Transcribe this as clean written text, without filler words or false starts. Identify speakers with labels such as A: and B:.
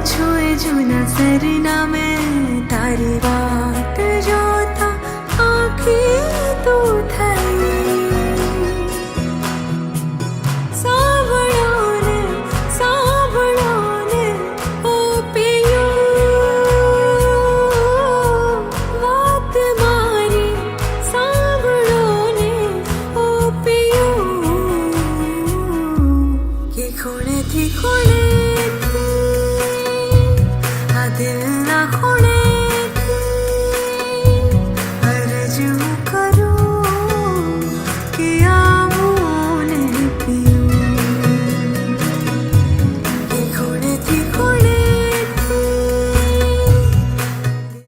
A: છું એ જૂના સરનામે તારી વાત જોતા આખી તું થઈ સાંભળો ને ઓ પિયું વાત મારી સાંભળો ને ઓ પિયું કે ખૂણેથી આ દિલના ખૂણે